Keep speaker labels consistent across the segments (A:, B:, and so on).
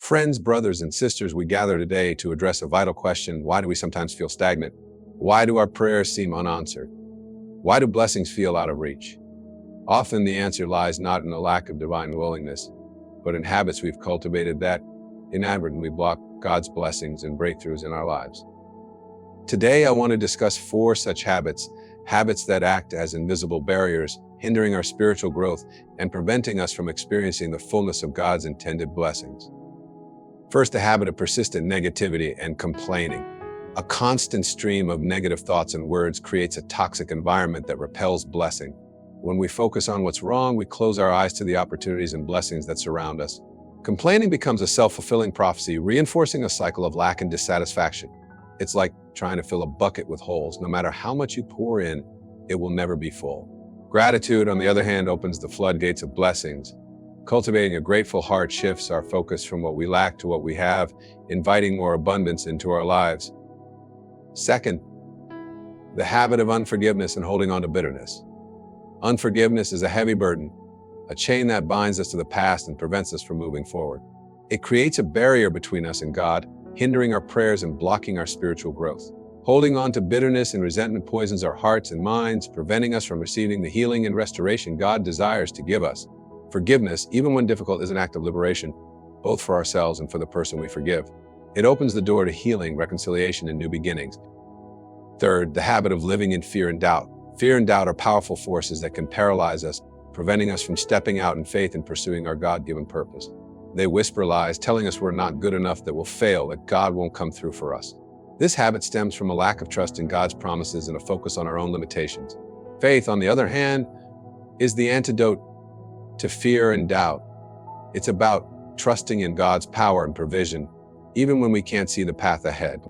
A: Friends, brothers, and sisters, we gather today to address a vital question. Why do we sometimes feel stagnant? Why do our prayers seem unanswered? Why do blessings feel out of reach? Often the answer lies not in a lack of divine willingness, but in habits we've cultivated that inadvertently block God's blessings and breakthroughs in our lives. Today, I want to discuss 4 such habits that act as invisible barriers, hindering our spiritual growth and preventing us from experiencing the fullness of God's intended blessings. First, the habit of persistent negativity and complaining. A constant stream of negative thoughts and words creates a toxic environment that repels blessing. When we focus on what's wrong, we close our eyes to the opportunities and blessings that surround us. Complaining becomes a self-fulfilling prophecy, reinforcing a cycle of lack and dissatisfaction. It's like trying to fill a bucket with holes. No matter how much you pour in, it will never be full. Gratitude, on the other hand, opens the floodgates of blessings. Cultivating a grateful heart shifts our focus from what we lack to what we have, inviting more abundance into our lives. Second, the habit of unforgiveness and holding on to bitterness. Unforgiveness is a heavy burden, a chain that binds us to the past and prevents us from moving forward. It creates a barrier between us and God, hindering our prayers and blocking our spiritual growth. Holding on to bitterness and resentment poisons our hearts and minds, preventing us from receiving the healing and restoration God desires to give us. Forgiveness, even when difficult, is an act of liberation, both for ourselves and for the person we forgive. It opens the door to healing, reconciliation, and new beginnings. Third, the habit of living in fear and doubt. Fear and doubt are powerful forces that can paralyze us, preventing us from stepping out in faith and pursuing our God-given purpose. They whisper lies, telling us we're not good enough, that we'll fail, that God won't come through for us. This habit stems from a lack of trust in God's promises and a focus on our own limitations. Faith, on the other hand, is the antidote to fear and doubt. It's about trusting in God's power and provision, even when we can't see the path ahead.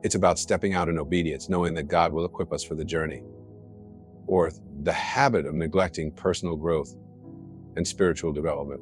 A: It's about stepping out in obedience, knowing that God will equip us for the journey. Fourth, the habit of neglecting personal growth and spiritual development.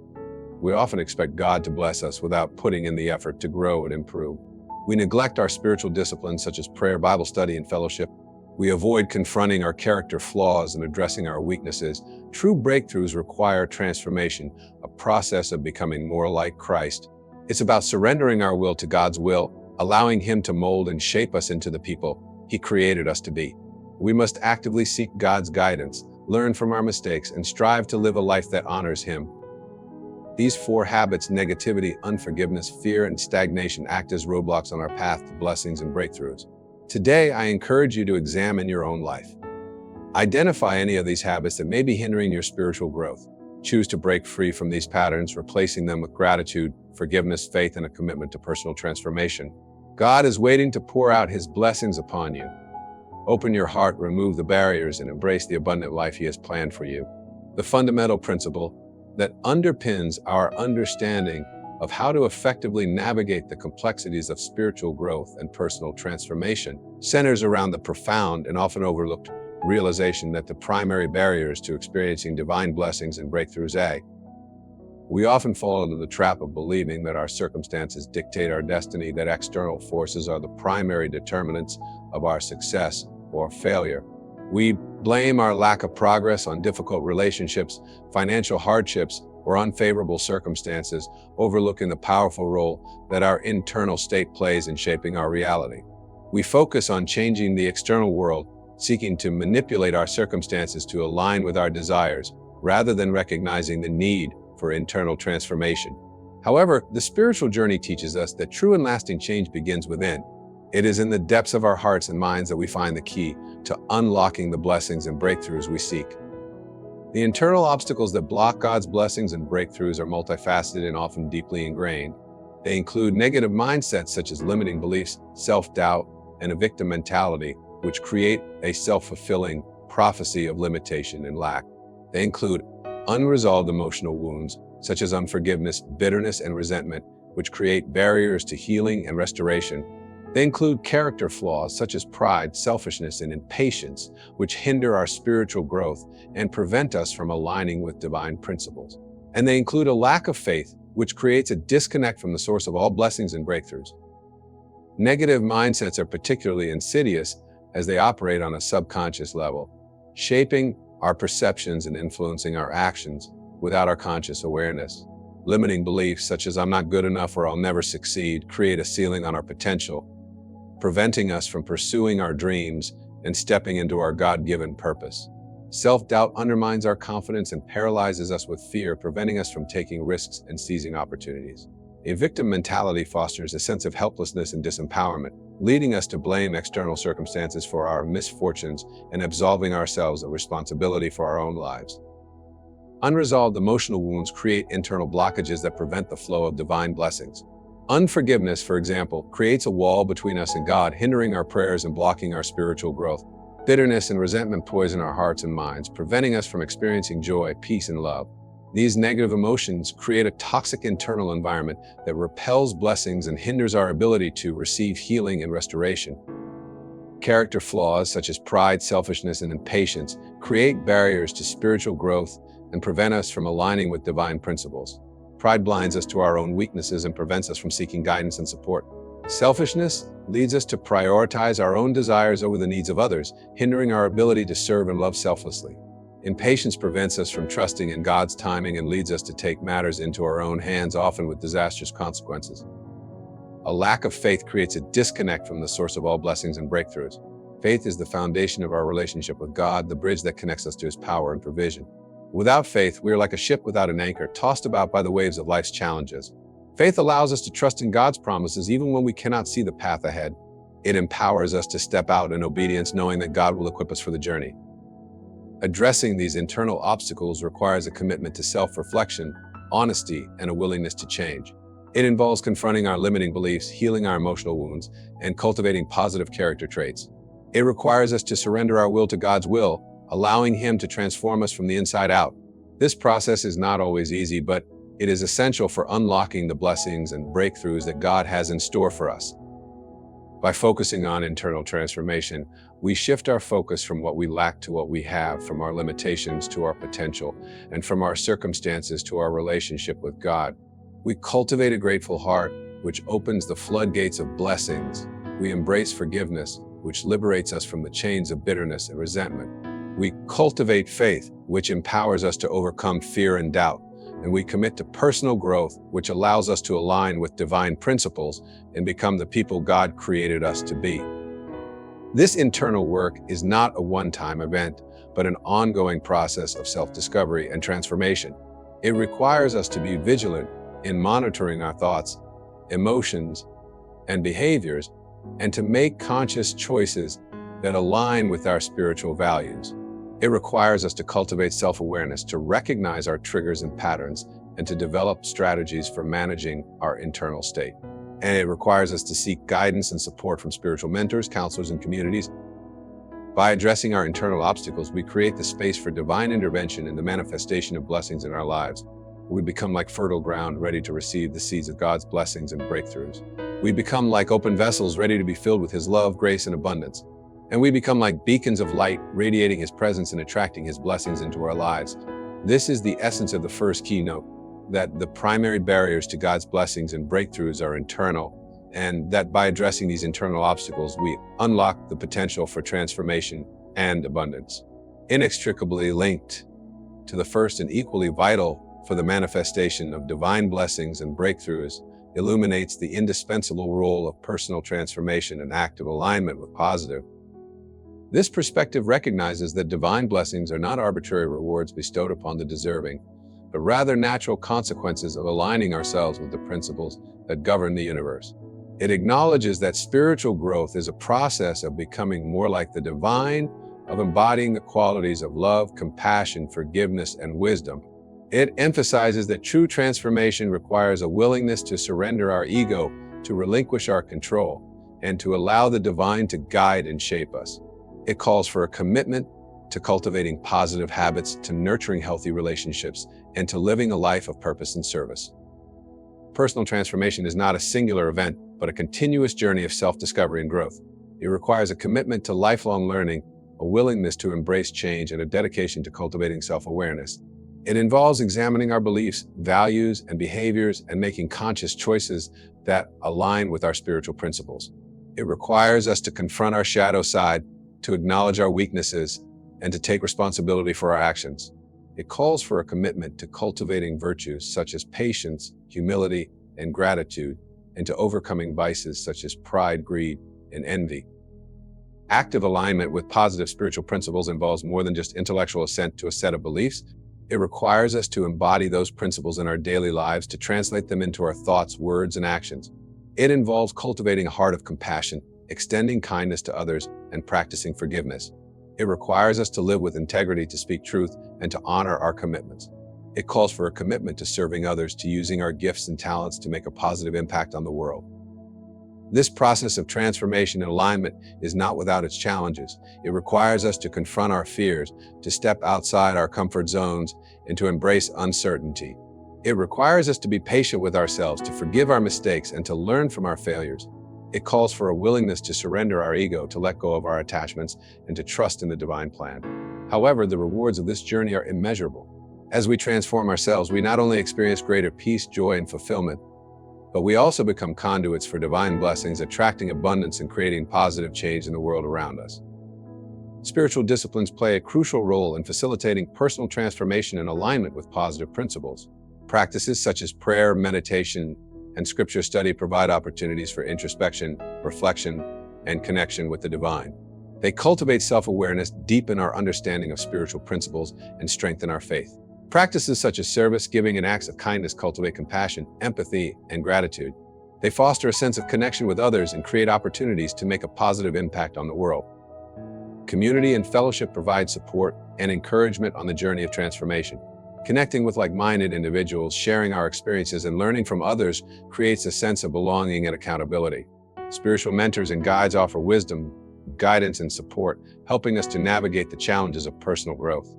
A: We often expect God to bless us without putting in the effort to grow and improve. We neglect our spiritual disciplines such as prayer, Bible study, and fellowship. We avoid confronting our character flaws and addressing our weaknesses. True breakthroughs require transformation, a process of becoming more like Christ. It's about surrendering our will to God's will, allowing Him to mold and shape us into the people He created us to be. We must actively seek God's guidance, learn from our mistakes, and strive to live a life that honors Him. These 4 habits, negativity, unforgiveness, fear, and stagnation, act as roadblocks on our path to blessings and breakthroughs. Today, I encourage you to examine your own life. Identify any of these habits that may be hindering your spiritual growth. Choose to break free from these patterns, replacing them with gratitude, forgiveness, faith, and a commitment to personal transformation. God is waiting to pour out His blessings upon you. Open your heart, remove the barriers, and embrace the abundant life He has planned for you. The fundamental principle that underpins our understanding of how to effectively navigate the complexities of spiritual growth and personal transformation centers around the profound and often overlooked realization that the primary barriers to experiencing divine blessings and breakthroughs. We often fall into the trap of believing that our circumstances dictate our destiny, that external forces are the primary determinants of our success or failure. We blame our lack of progress on difficult relationships, financial hardships, or unfavorable circumstances, overlooking the powerful role that our internal state plays in shaping our reality. We focus on changing the external world, seeking to manipulate our circumstances to align with our desires, rather than recognizing the need for internal transformation. However, the spiritual journey teaches us that true and lasting change begins within. It is in the depths of our hearts and minds that we find the key to unlocking the blessings and breakthroughs we seek. The internal obstacles that block God's blessings and breakthroughs are multifaceted and often deeply ingrained. They include negative mindsets such as limiting beliefs, self-doubt, and a victim mentality, which create a self-fulfilling prophecy of limitation and lack. They include unresolved emotional wounds such as unforgiveness, bitterness, and resentment, which create barriers to healing and restoration. They include character flaws such as pride, selfishness, and impatience, which hinder our spiritual growth and prevent us from aligning with divine principles. And they include a lack of faith, which creates a disconnect from the source of all blessings and breakthroughs. Negative mindsets are particularly insidious as they operate on a subconscious level, shaping our perceptions and influencing our actions without our conscious awareness. Limiting beliefs such as "I'm not good enough" or "I'll never succeed" create a ceiling on our potential, preventing us from pursuing our dreams and stepping into our God-given purpose. Self-doubt undermines our confidence and paralyzes us with fear, preventing us from taking risks and seizing opportunities. A victim mentality fosters a sense of helplessness and disempowerment, leading us to blame external circumstances for our misfortunes and absolving ourselves of responsibility for our own lives. Unresolved emotional wounds create internal blockages that prevent the flow of divine blessings. Unforgiveness, for example, creates a wall between us and God, hindering our prayers and blocking our spiritual growth. Bitterness and resentment poison our hearts and minds, preventing us from experiencing joy, peace, and love. These negative emotions create a toxic internal environment that repels blessings and hinders our ability to receive healing and restoration. Character flaws such as pride, selfishness, and impatience create barriers to spiritual growth and prevent us from aligning with divine principles. Pride blinds us to our own weaknesses and prevents us from seeking guidance and support. Selfishness leads us to prioritize our own desires over the needs of others, hindering our ability to serve and love selflessly. Impatience prevents us from trusting in God's timing and leads us to take matters into our own hands, often with disastrous consequences. A lack of faith creates a disconnect from the source of all blessings and breakthroughs. Faith is the foundation of our relationship with God, the bridge that connects us to His power and provision. Without faith, we are like a ship without an anchor, tossed about by the waves of life's challenges. Faith allows us to trust in God's promises even when we cannot see the path ahead. It empowers us to step out in obedience, knowing that God will equip us for the journey. Addressing these internal obstacles requires a commitment to self-reflection, honesty, and a willingness to change. It involves confronting our limiting beliefs, healing our emotional wounds, and cultivating positive character traits. It requires us to surrender our will to God's will, allowing Him to transform us from the inside out. This process is not always easy, but it is essential for unlocking the blessings and breakthroughs that God has in store for us. By focusing on internal transformation, we shift our focus from what we lack to what we have, from our limitations to our potential, and from our circumstances to our relationship with God. We cultivate a grateful heart, which opens the floodgates of blessings. We embrace forgiveness, which liberates us from the chains of bitterness and resentment. We cultivate faith, which empowers us to overcome fear and doubt. And we commit to personal growth, which allows us to align with divine principles and become the people God created us to be. This internal work is not a one-time event, but an ongoing process of self-discovery and transformation. It requires us to be vigilant in monitoring our thoughts, emotions, and behaviors, and to make conscious choices that align with our spiritual values. It requires us to cultivate self-awareness, to recognize our triggers and patterns, and to develop strategies for managing our internal state. And it requires us to seek guidance and support from spiritual mentors, counselors, and communities. By addressing our internal obstacles, we create the space for divine intervention and the manifestation of blessings in our lives. We become like fertile ground, ready to receive the seeds of God's blessings and breakthroughs. We become like open vessels, ready to be filled with His love, grace, and abundance. And we become like beacons of light, radiating His presence and attracting His blessings into our lives. This is the essence of the first keynote, that the primary barriers to God's blessings and breakthroughs are internal, and that by addressing these internal obstacles, we unlock the potential for transformation and abundance. Inextricably linked to the first and equally vital for the manifestation of divine blessings and breakthroughs illuminates the indispensable role of personal transformation and active alignment with positive. This perspective recognizes that divine blessings are not arbitrary rewards bestowed upon the deserving, but rather natural consequences of aligning ourselves with the principles that govern the universe. It acknowledges that spiritual growth is a process of becoming more like the divine, of embodying the qualities of love, compassion, forgiveness, and wisdom. It emphasizes that true transformation requires a willingness to surrender our ego, to relinquish our control, and to allow the divine to guide and shape us. It calls for a commitment to cultivating positive habits, to nurturing healthy relationships, and to living a life of purpose and service. Personal transformation is not a singular event, but a continuous journey of self-discovery and growth. It requires a commitment to lifelong learning, a willingness to embrace change, and a dedication to cultivating self-awareness. It involves examining our beliefs, values, and behaviors and making conscious choices that align with our spiritual principles. It requires us to confront our shadow side, to acknowledge our weaknesses, and to take responsibility for our actions. It calls for a commitment to cultivating virtues such as patience, humility, and gratitude, and to overcoming vices such as pride, greed, and envy. Active alignment with positive spiritual principles involves more than just intellectual assent to a set of beliefs. It requires us to embody those principles in our daily lives, to translate them into our thoughts, words, and actions. It involves cultivating a heart of compassion, extending kindness to others, and practicing forgiveness. It requires us to live with integrity, to speak truth, and to honor our commitments. It calls for a commitment to serving others, to using our gifts and talents to make a positive impact on the world. This process of transformation and alignment is not without its challenges. It requires us to confront our fears, to step outside our comfort zones, and to embrace uncertainty. It requires us to be patient with ourselves, to forgive our mistakes, and to learn from our failures. It calls for a willingness to surrender our ego, to let go of our attachments, and to trust in the divine plan. However, the rewards of this journey are immeasurable. As we transform ourselves, we not only experience greater peace, joy, and fulfillment, but we also become conduits for divine blessings, attracting abundance and creating positive change in the world around us. Spiritual disciplines play a crucial role in facilitating personal transformation and alignment with positive principles. Practices such as prayer, meditation, and scripture study provide opportunities for introspection, reflection, and connection with the divine. They cultivate self-awareness, deepen our understanding of spiritual principles, and strengthen our faith. Practices such as service, giving, and acts of kindness cultivate compassion, empathy, and gratitude. They foster a sense of connection with others and create opportunities to make a positive impact on the world. Community and fellowship provide support and encouragement on the journey of transformation. Connecting with like-minded individuals, sharing our experiences, and learning from others creates a sense of belonging and accountability. Spiritual mentors and guides offer wisdom, guidance, and support, helping us to navigate the challenges of personal growth.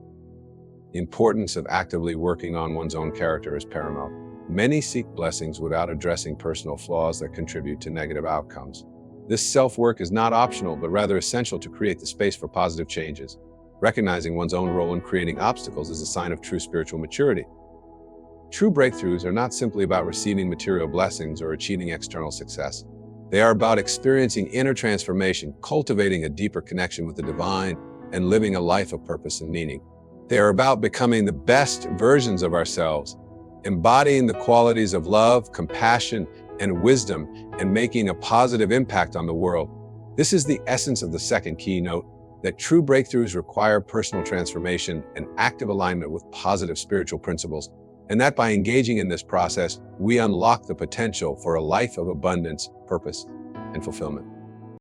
A: The importance of actively working on one's own character is paramount. Many seek blessings without addressing personal flaws that contribute to negative outcomes. This self-work is not optional, but rather essential to create the space for positive changes. Recognizing one's own role in creating obstacles is a sign of true spiritual maturity. True breakthroughs are not simply about receiving material blessings or achieving external success. They are about experiencing inner transformation, cultivating a deeper connection with the divine, and living a life of purpose and meaning. They are about becoming the best versions of ourselves, embodying the qualities of love, compassion, and wisdom, and making a positive impact on the world. This is the essence of the second keynote, that true breakthroughs require personal transformation and active alignment with positive spiritual principles, and that by engaging in this process, we unlock the potential for a life of abundance, purpose, and fulfillment.